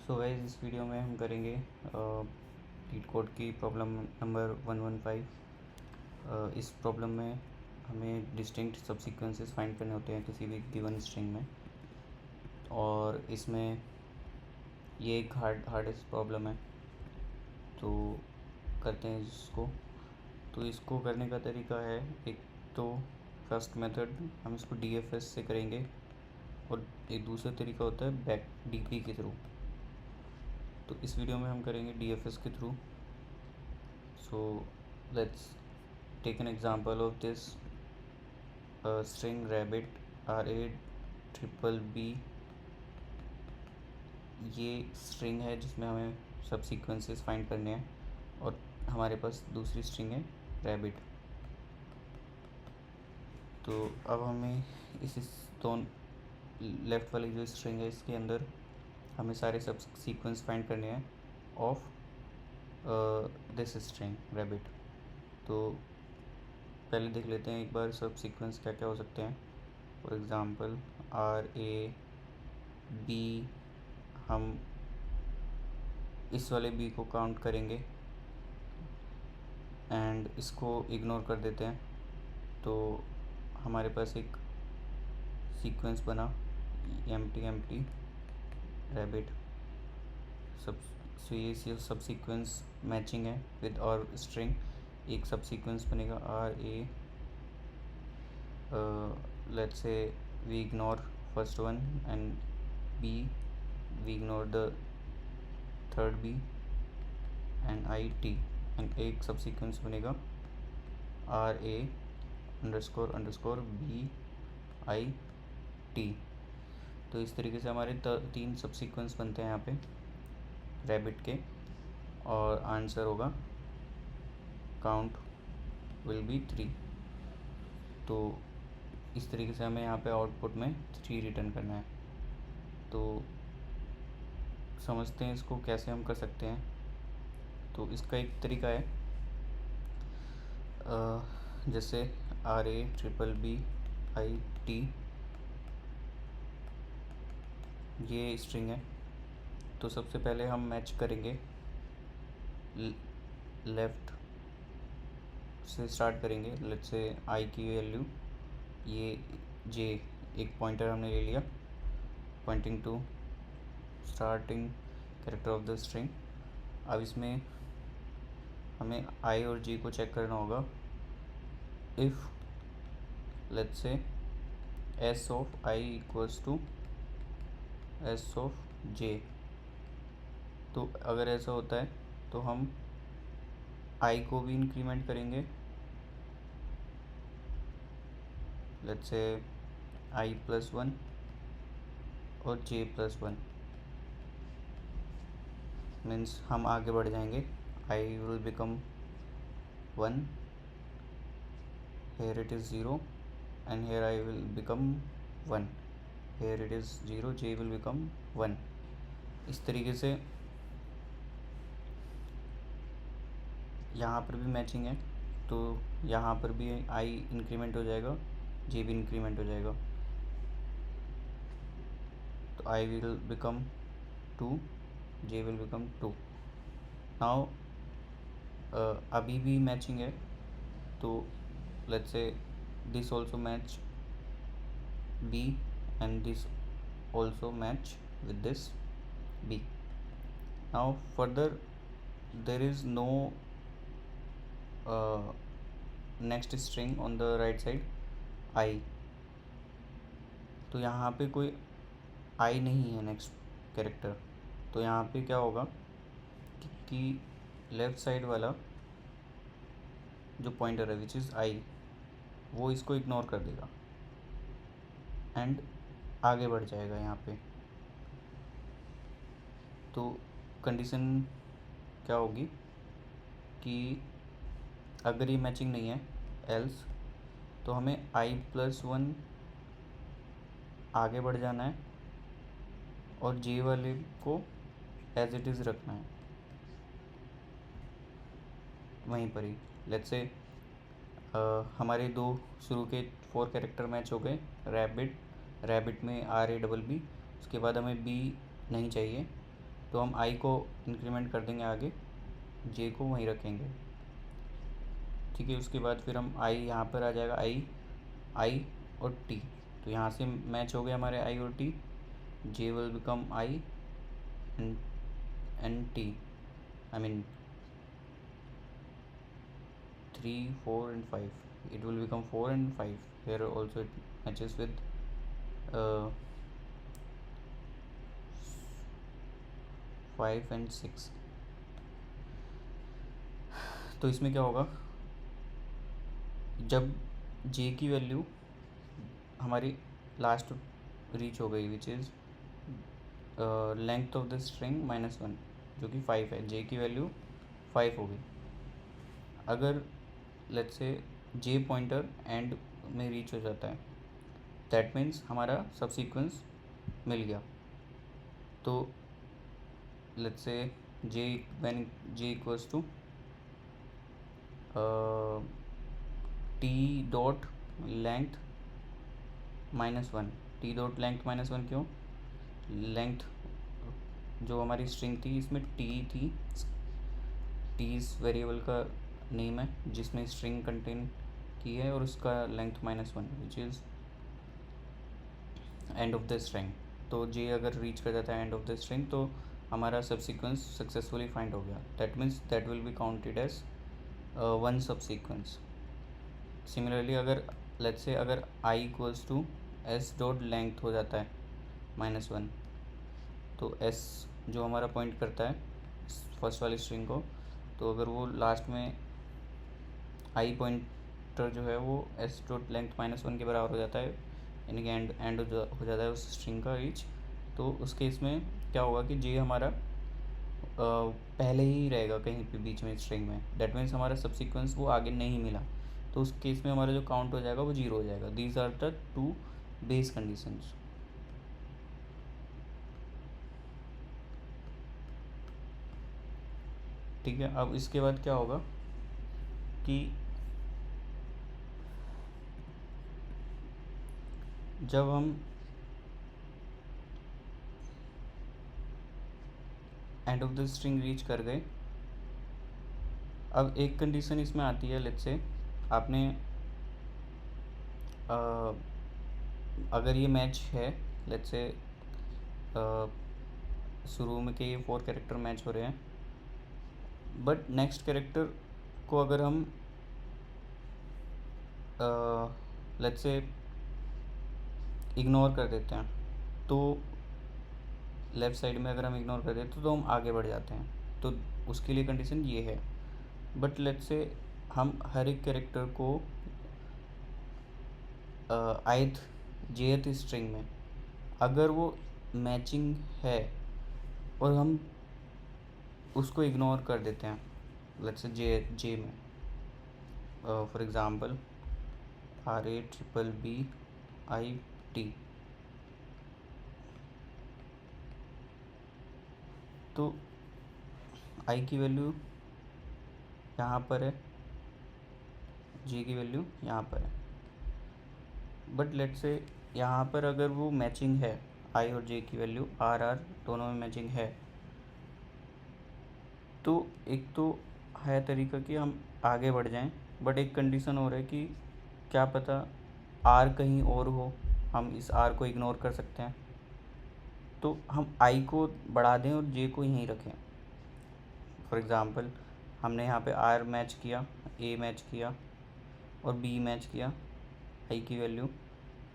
So guys, इस video में हम करेंगे लीड कोड की प्रॉब्लम नंबर 115। इस प्रॉब्लम में हमें डिस्टिंक्ट सबसीक्वेंसेस फाइंड करने होते हैं किसी भी गिवन स्ट्रिंग में, और इसमें ये एक हार्डेस्ट प्रॉब्लम है। तो करते हैं इसको। तो इसको करने का तरीका है, एक तो फर्स्ट मेथड हम इसको DFS से करेंगे, और एक दूसरा तरीका होता है बैक DP के थ्रू। तो इस वीडियो में हम करेंगे DFS के through. So let's take an example of this string rabbit RABBB। ये स्ट्रिंग है जिसमें हमें सब सीक्वेंसेस फाइंड करने हैं, और हमारे पास दूसरी स्ट्रिंग है रैबिट। तो अब हमें इस दोनों लेफ़्ट वाली जो स्ट्रिंग है इसके अंदर हमें सारे सब सीक्वेंस फाइंड करने हैं ऑफ दिस स्ट्रिंग रैबिट। तो पहले देख लेते हैं एक बार सब सीक्वेंस क्या क्या हो सकते हैं। फॉर एग्ज़ाम्पल RAB, हम इस वाले B को काउंट करेंगे एंड इसको इग्नोर कर देते हैं। तो हमारे पास एक सीक्वेंस बना empty रैबिट सब। सो ये सब सीक्वेंस मैचिंग है विद और स्ट्रिंग। एक सब सीक्वेंस बनेगा RA, let's say we ignore first one, and B we ignore the third B and IT, and एक सब सीक्वेंस बनेगा RA__BIT। तो इस तरीके से हमारे 3 सब सीक्वेंस बनते हैं यहाँ पे रैबिट के, और आंसर होगा काउंट विल बी 3। तो इस तरीके से हमें यहाँ पे आउटपुट में 3 रिटर्न करना है। तो समझते हैं इसको कैसे हम कर सकते हैं। तो इसका एक तरीका है, जैसे RABBBIT ये स्ट्रिंग है। तो सबसे पहले हम मैच करेंगे, लेफ़्ट से स्टार्ट करेंगे। लेट्स से I की वैल्यू ये J, एक पॉइंटर हमने ले लिया pointing to starting character of the string. अब इसमें हमें I और J को चेक करना होगा। If let's say S of I equals to S of J, तो अगर ऐसा होता है तो हम I को भी इंक्रीमेंट करेंगे। लेट्स से I+1 और J+1, मीन्स हम आगे बढ़ जाएंगे। I will become 1, here it is 0, and here I will become 1, here it is 0, J will become 1। इस तरीके से यहाँ पर भी मैचिंग है, तो यहाँ पर भी I इंक्रीमेंट हो जाएगा, J भी इंक्रीमेंट हो जाएगा। तो I will become 2, J will become 2। Now अभी भी मैचिंग है, तो लेट्स से this also match B and this also match with this B। now further there is no next string on the right side I। तो यहाँ पे कोई I नहीं है नेक्स्ट कैरेक्टर। तो यहाँ पे क्या होगा कि लेफ़्ट साइड वाला जो पॉइंटर है विच इज़ I, वो इसको इग्नोर कर देगा एंड आगे बढ़ जाएगा यहाँ पे। तो कंडीशन क्या होगी कि अगर ये मैचिंग नहीं है एल्स, तो हमें I+1 आगे बढ़ जाना है और J वाले को एज इट इज़ रखना है वहीं पर ही। लेट्स से हमारे दो शुरू के 4 कैरेक्टर मैच हो गए। रैबिट में RABB, उसके बाद हमें B नहीं चाहिए, तो हम आई को इंक्रीमेंट कर देंगे आगे, जे को वहीं रखेंगे, ठीक है। उसके बाद फिर हम आई यहाँ पर आ जाएगा, आई और टी, तो यहाँ से मैच हो गए हमारे आई और T, J will become I and T, I mean 3, 4 and 5, it will become 4 and 5. Here also it matches with 5 and 6. तो इसमें क्या होगा, जब j की वैल्यू हमारी लास्ट रीच हो गई, which is length of the string -1, जो कि 5 है, j की वैल्यू 5 हो गई। अगर let's say j pointer and में रीच हो जाता है, दैट मीन्स हमारा सब सीक्वेंस मिल गया। तो let's say j when j equals to t dot length -1, t dot length -1 क्यों, लेंथ जो हमारी स्ट्रिंग थी इसमें t थी, t इस वेरिएबल का नेम है जिसमें स्ट्रिंग कंटेन की है, और उसका length -1 which is end of the string. तो j अगर रीच कर जाता है एंड ऑफ द स्ट्रिंग, तो हमारा सब सीक्वेंस सक्सेसफुली फाइंड हो गया। That means that will be counted as one subsequence. Similarly अगर लेट्स से अगर i equals to s dot length हो जाता है -1, तो s जो हमारा पॉइंट करता है फर्स्ट वाली स्ट्रिंग को, तो अगर वो लास्ट में i पॉइंटर जो है वो s डॉट लेंथ -1 के बराबर हो जाता है, यानी कि एंड हो जाता है उस स्ट्रिंग का रीच, तो उस केस में क्या होगा कि j हमारा पहले ही रहेगा कहीं पे बीच में स्ट्रिंग में, दैट मीन्स हमारा सब सीक्वेंस वो आगे नहीं मिला, तो उस केस में हमारा जो काउंट हो जाएगा वो 0 हो जाएगा। These are the 2 base conditions. ठीक है, अब इसके बाद क्या होगा कि जब हम end of the string reach कर गए, अब एक कंडीशन इसमें आती है, लेट्स से आपने अगर ये मैच है, लेट्स से शुरू में के ये 4 कैरेक्टर मैच हो रहे हैं, बट नेक्स्ट कैरेक्टर को अगर हम लेट्स से इग्नोर कर देते हैं, तो लेफ़्ट साइड में अगर हम इग्नोर कर देते तो हम आगे बढ़ जाते हैं, तो उसके लिए कंडीशन ये है। बट लेट्स से हम हर एक कैरेक्टर को ith jth स्ट्रिंग में अगर वो मैचिंग है और हम उसको इग्नोर कर देते हैं, लेट्स से जे में फॉर एग्ज़ाम्पल RABBIT, तो i की वैल्यू यहाँ पर है, j की वैल्यू यहाँ पर है, बट लेट्स से यहाँ पर अगर वो मैचिंग है, i और j की वैल्यू RR दोनों में मैचिंग है, तो एक तो है तरीका कि हम आगे बढ़ जाएं, बट एक कंडीशन और है कि क्या पता R कहीं और हो, हम इस R को इग्नोर कर सकते हैं, तो हम I को बढ़ा दें और J को यहीं रखें। फॉर एग्ज़ाम्पल हमने यहाँ पे R मैच किया, A मैच किया और B मैच किया, I की वैल्यू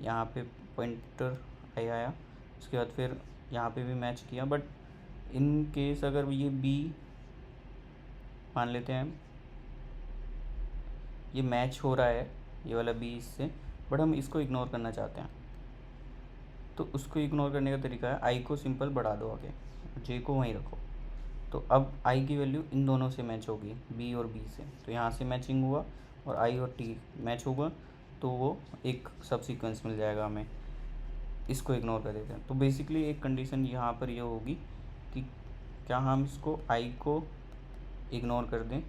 यहाँ पे पॉइंटर I आया, उसके बाद फिर यहाँ पे भी मैच किया, बट इन केस अगर ये B मान लेते हैं ये मैच हो रहा है, ये वाला B इससे, बट हम इसको इग्नोर करना चाहते हैं, तो उसको इग्नोर करने का तरीका है I को सिंपल बढ़ा दो आगे, J को वहीं रखो, तो अब I की वैल्यू इन दोनों से मैच होगी, B और B से, तो यहाँ से मैचिंग हुआ और I और T मैच होगा, तो वो एक सब सीक्वेंस मिल जाएगा हमें, इसको इग्नोर कर देते हैं। तो बेसिकली एक कंडीशन यहाँ पर ये होगी कि क्या हम इसको I को इग्नोर कर दें,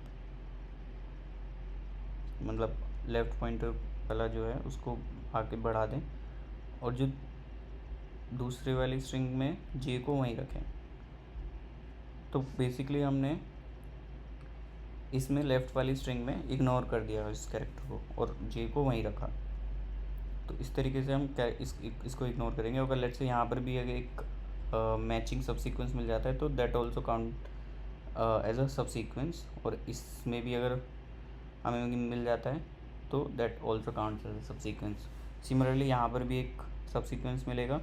मतलब लेफ़्ट पॉइंटर वाला जो है उसको आगे बढ़ा दें, और जो दूसरे वाली स्ट्रिंग में J को वहीं रखें। तो बेसिकली हमने इसमें लेफ़्ट वाली स्ट्रिंग में इग्नोर कर दिया इस कैरेक्टर को और जे को वहीं रखा। तो इस तरीके से हम इसको इग्नोर करेंगे। अगर लेट्स से यहाँ पर भी अगर एक मैचिंग सब सीक्वेंस मिल जाता है तो that also count as a subsequence, और इसमें भी अगर हमें मिल जाता है तो that also counts as a subsequence. Similarly यहाँ पर भी एक सब सीक्वेंस मिलेगा।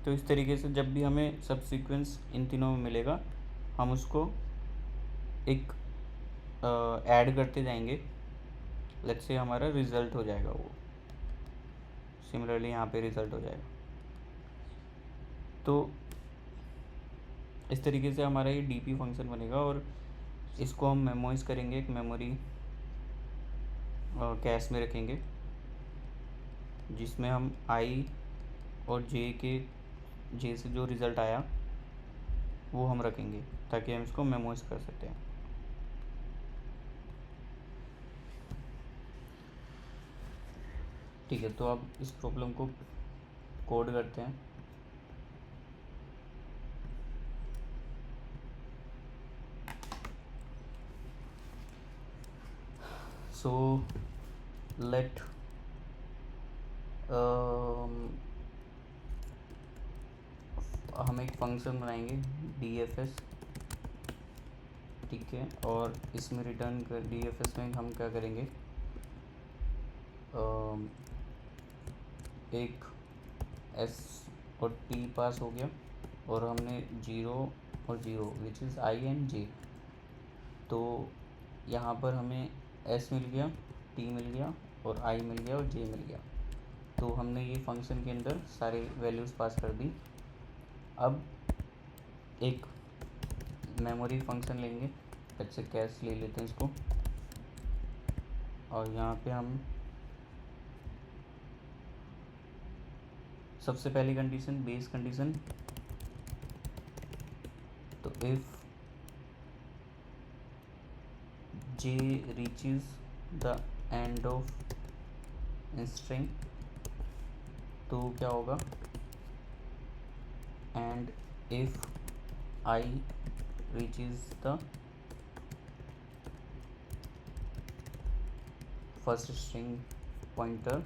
तो इस तरीके से जब भी हमें सब सीक्वेंस इन तीनों में मिलेगा हम उसको एक ऐड करते जाएंगे। लेट्स से हमारा रिज़ल्ट हो जाएगा वो। सिमिलरली यहाँ पे रिज़ल्ट हो जाएगा। तो इस तरीके से हमारा ये डीपी फंक्शन बनेगा और इसको हम मेमोइज़ करेंगे, एक मेमोरी कैश में रखेंगे जिसमें हम आई और जे से जो रिज़ल्ट आया वो हम रखेंगे ताकि हम इसको मेमोइज़ कर सकते हैं। ठीक है, तो अब इस प्रॉब्लम को कोड करते हैं। सो लेट हम एक फंक्शन बनाएंगे DFS, ठीक है, और इसमें रिटर्न कर DFS में हम क्या करेंगे, एक S और T पास हो गया और हमने 0 और 0 which is I and J। तो यहाँ पर हमें S मिल गया, T मिल गया और I मिल गया और J मिल गया। तो हमने ये फंक्शन के अंदर सारे वैल्यूज़ पास कर दी। अब एक मेमोरी फंक्शन लेंगे, जैसे कैश ले लेते हैं इसको, और यहाँ पे हम सबसे पहली कंडीशन बेस कंडीशन, तो if J reaches the end of string तो क्या होगा, and if I reaches the first string pointer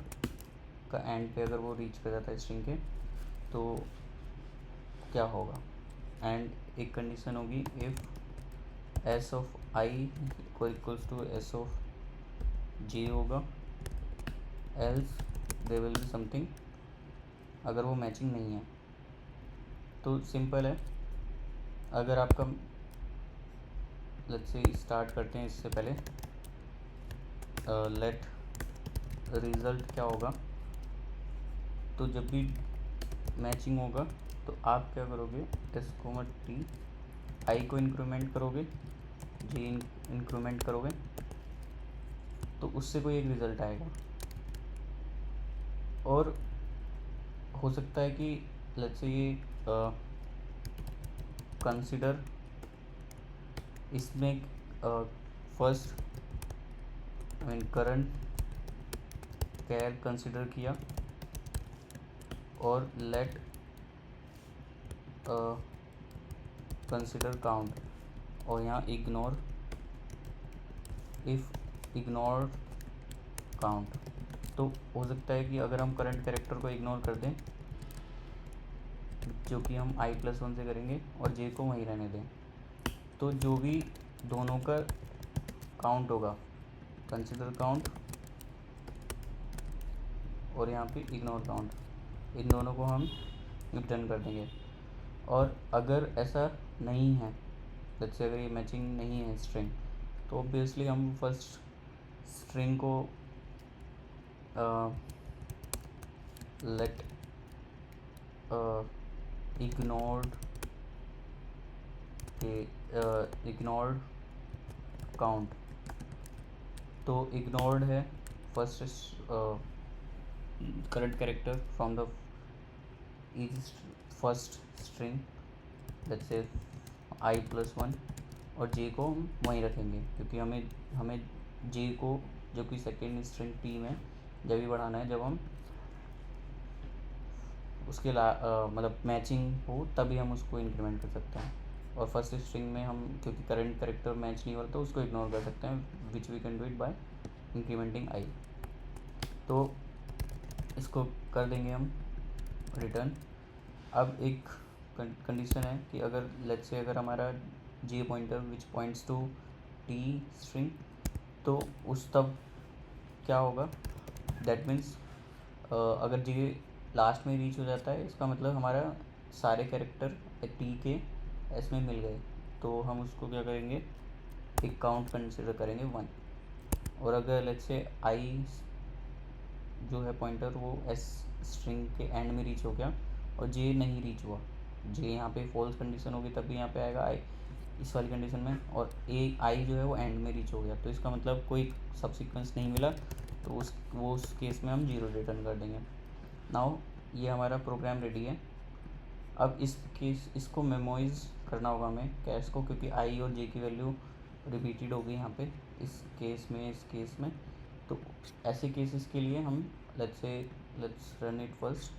का एंड पे अगर वो रीच कर जाता है स्ट्रिंग के तो क्या होगा। एंड एक कंडीशन होगी इफ़ S ऑफ I को equals to S of J होगा, else there will be something, अगर वो मैचिंग नहीं है। तो सिंपल है, अगर आपका लेट्स से स्टार्ट करते हैं इससे पहले लेट रिज़ल्ट क्या होगा। तो जब भी मैचिंग होगा तो आप क्या करोगे, S, T I को इंक्रीमेंट करोगे, J इंक्रीमेंट करोगे तो उससे कोई एक रिज़ल्ट आएगा। और हो सकता है कि लेट्स से ये कंसिडर इसमें फर्स्ट करंट कैर कंसिडर किया और लेट कंसिडर काउंट, और यहाँ इग्नोर इफ़ इग्नोर काउंट। तो हो सकता है कि अगर हम करंट कैरेक्टर को इग्नोर कर दें, जो कि हम I+1 से करेंगे, और J को वहीं रहने दें, तो जो भी दोनों का काउंट होगा, कंसिडर काउंट और यहाँ पे इग्नोर काउंट, इन दोनों को हम रिटर्न कर देंगे। और अगर ऐसा नहीं है, जैसे अगर ये मैचिंग नहीं है स्ट्रिंग, तो ऑब्वियसली हम फर्स्ट स्ट्रिंग को लेट इग्नोर्ड काउंट, तो इग्नोर्ड है first current character from the is first string, let's say I+1, और J को हम वहीं रखेंगे क्योंकि हमें J को जो कि सेकेंड स्ट्रिंग T में जब भी बढ़ाना है, जब हम उसके मतलब मैचिंग हो तभी हम उसको इंक्रीमेंट कर सकते हैं। और फर्स्ट स्ट्रिंग में हम क्योंकि करंट करेक्टर मैच नहीं हो रहा तो उसको इग्नोर कर सकते हैं, which we can do it by incrementing I. तो इसको कर देंगे हम रिटर्न। अब एक कंडीशन है कि अगर लेट्स से अगर हमारा j pointer which points to t string, तो उस तब क्या होगा, दैट मीन्स अगर जे लास्ट में रीच हो जाता है इसका मतलब हमारा सारे कैरेक्टर टी के एस में मिल गए, तो हम उसको क्या करेंगे, एक काउंट कंसिडर करेंगे 1। और अगर लेट्स से आई जो है पॉइंटर वो एस स्ट्रिंग के एंड में रीच हो गया और जे नहीं रीच हुआ, जे यहाँ पे फॉल्स कंडीशन होगी तभी यहाँ पे आएगा आई इस वाली कंडीशन में, और ए आई जो है वो एंड में रीच हो गया, तो इसका मतलब कोई सब सीक्वेंस नहीं मिला, तो उस केस में हम 0 रिटर्न कर देंगे। नाउ ये हमारा प्रोग्राम रेडी है। अब इसको मेमोराइज करना होगा हमें कैश को, क्योंकि आई और जे की वैल्यू रिपीटेड होगी यहाँ पे इस केस में। तो ऐसे केसेस के लिए हम लेट्स रन इट फर्स्ट।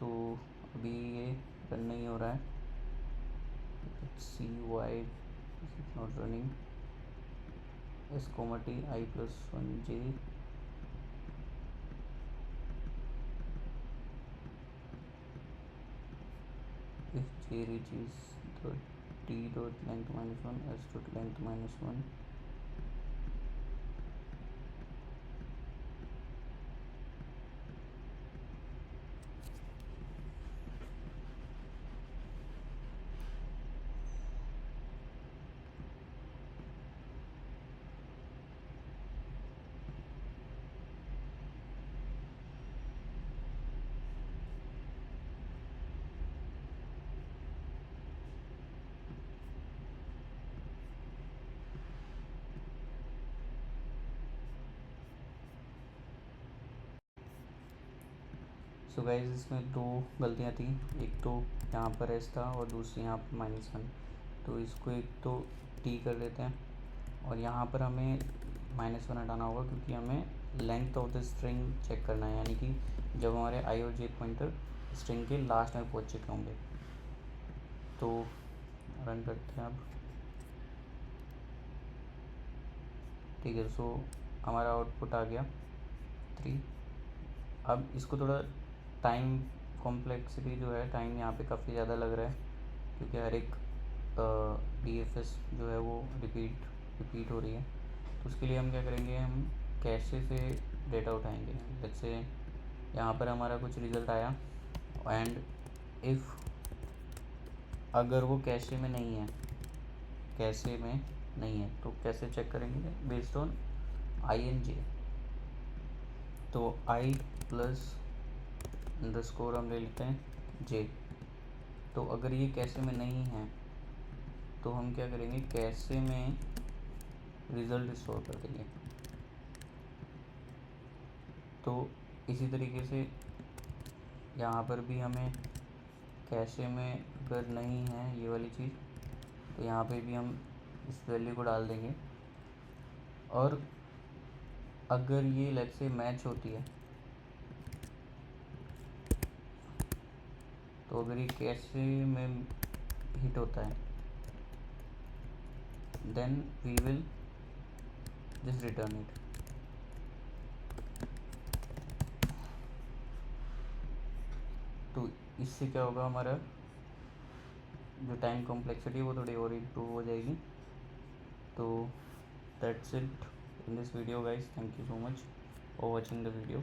तो अभी ये रन नहीं हो रहा है, see why not running, s comma t i plus 1 j, if j reaches the t dot length -1 s dot length -1, so guys इसमें 2 गलतियाँ थी, एक तो यहाँ पर एस था और दूसरी यहाँ पर -1, तो इसको एक तो टी कर देते हैं और यहाँ पर हमें -1 हटाना होगा क्योंकि हमें length of the string check करना है, यानी कि जब हमारे आई और जे पॉइंटर स्ट्रिंग के लास्ट में पहुँच चुके होंगे। तो रन करते हैं अब। ठीक है, सो हमारा आउटपुट आ गया 3। अब इसको थोड़ा टाइम कॉम्प्लेक्सिटी जो है, टाइम यहाँ पे काफ़ी ज़्यादा लग रहा है क्योंकि हर एक DFS जो है वो रिपीट हो रही है। तो उसके लिए हम क्या करेंगे, हम कैशे से डेटा उठाएंगे। जैसे यहाँ पर हमारा कुछ रिज़ल्ट आया एंड इफ़ अगर वो कैशे में नहीं है तो कैसे चेक करेंगे, based on I and J. तो आई प्लस अंडरस्कोर हम ले लेते हैं जे। तो अगर ये कैशे में नहीं है तो हम क्या करेंगे, कैशे में रिज़ल्ट स्टोर कर देंगे। तो इसी तरीके से यहाँ पर भी हमें कैशे में अगर नहीं है ये वाली चीज़, तो यहाँ पे भी हम इस वैल्यू को डाल देंगे। और अगर ये लेट्स से मैच होती है, तो अगर ये कैशे में हिट होता है then we will just return it. तो इससे क्या होगा, हमारा जो टाइम कॉम्प्लेक्सिटी है वो थोड़ी और इम्प्रूव हो जाएगी। तो that's it in this video guys, thank you so much for watching the video.